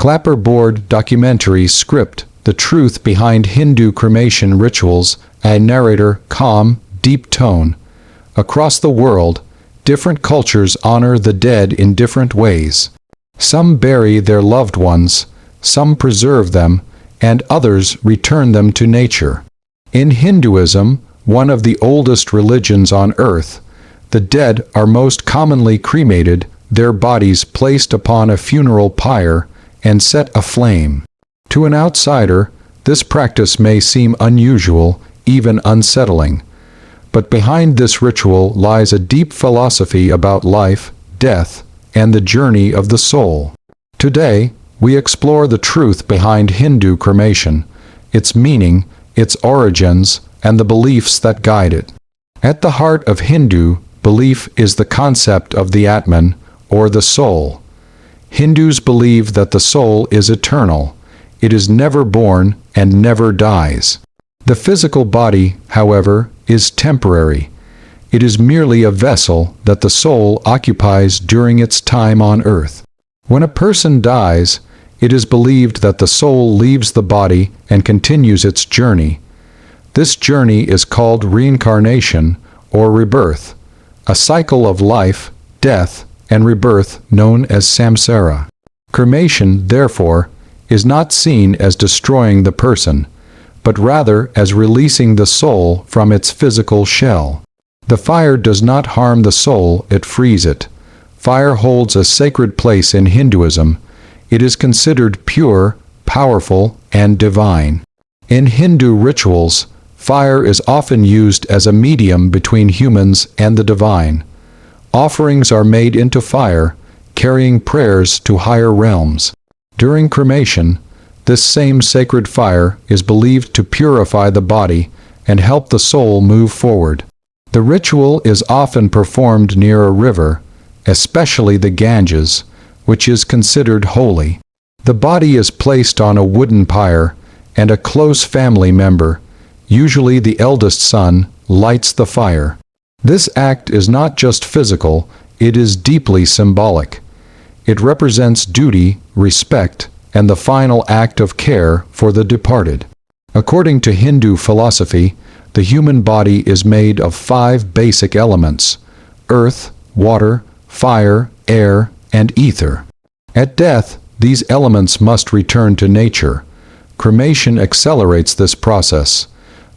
Clapperboard documentary script, The Truth Behind Hindu Cremation Rituals, a narrator, calm, deep tone. Across the world, different cultures honor the dead in different ways. Some bury their loved ones, some preserve them, and others return them to nature. In Hinduism, one of the oldest religions on earth, the dead are most commonly cremated, their bodies placed upon a funeral pyre and set aflame. To an outsider, this practice may seem unusual, even unsettling. But behind this ritual lies a deep philosophy about life, death, and the journey of the soul. Today, we explore the truth behind Hindu cremation, its meaning, its origins, and the beliefs that guide it. At the heart of Hindu belief is the concept of the Atman, or the soul. Hindus believe that the soul is eternal. It is never born and never dies. The physical body, however, is temporary. It is merely a vessel that the soul occupies during its time on earth. When a person dies, it is believed that the soul leaves the body and continues its journey. This journey is called reincarnation or rebirth, a cycle of life, death, and rebirth known as samsara. Cremation, therefore, is not seen as destroying the person, but rather as releasing the soul from its physical shell. The fire does not harm the soul, it frees it. Fire holds a sacred place in Hinduism. It is considered pure, powerful, and divine. In Hindu rituals, fire is often used as a medium between humans and the divine. Offerings are made into fire, carrying prayers to higher realms. During cremation, this same sacred fire is believed to purify the body and help the soul move forward. The ritual is often performed near a river, especially the Ganges, which is considered holy. The body is placed on a wooden pyre, and a close family member, usually the eldest son, lights the fire. This act is not just physical, it is deeply symbolic. It represents duty, respect, and the final act of care for the departed. According to Hindu philosophy, the human body is made of 5 basic elements: earth, water, fire, air, and ether. At death, these elements must return to nature. Cremation accelerates this process.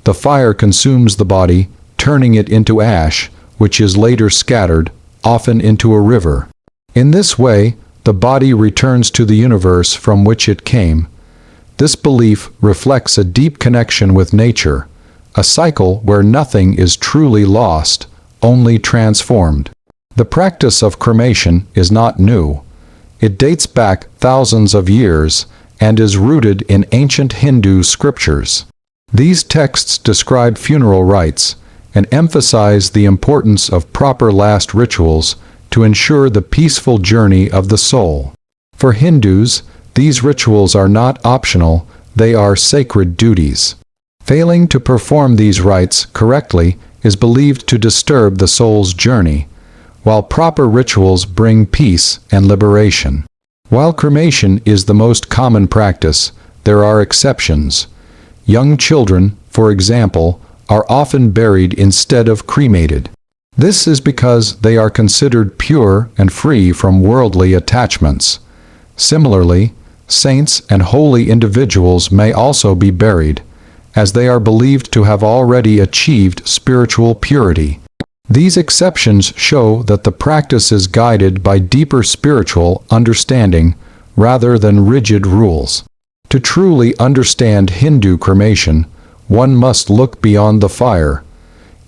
The fire consumes the body, turning it into ash, which is later scattered, often into a river. In this way, the body returns to the universe from which it came. This belief reflects a deep connection with nature, a cycle where nothing is truly lost, only transformed. The practice of cremation is not new. It dates back thousands of years and is rooted in ancient Hindu scriptures. These texts describe funeral rites and emphasize the importance of proper last rituals to ensure the peaceful journey of the soul. For Hindus, these rituals are not optional, they are sacred duties. Failing to perform these rites correctly is believed to disturb the soul's journey, while proper rituals bring peace and liberation. While cremation is the most common practice, there are exceptions. Young children, for example, are often buried instead of cremated. This is because they are considered pure and free from worldly attachments. Similarly, saints and holy individuals may also be buried, as they are believed to have already achieved spiritual purity. These exceptions show that the practice is guided by deeper spiritual understanding rather than rigid rules. To truly understand Hindu cremation, one must look beyond the fire.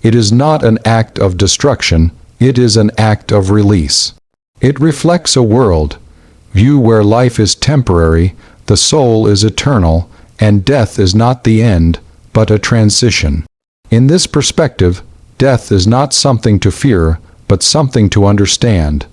It is not an act of destruction, it is an act of release. It reflects a world view where life is temporary, the soul is eternal, and death is not the end, but a transition. In this perspective, death is not something to fear, but something to understand.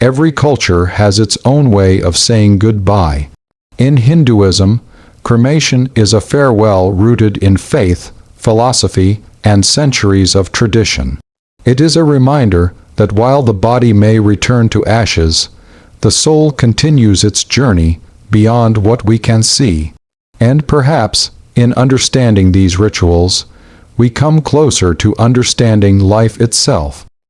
Every culture has its own way of saying goodbye. In Hinduism, cremation is a farewell rooted in faith, philosophy, and centuries of tradition. It is a reminder that while the body may return to ashes, the soul continues its journey, beyond what we can see. And perhaps, in understanding these rituals, we come closer to understanding life itself.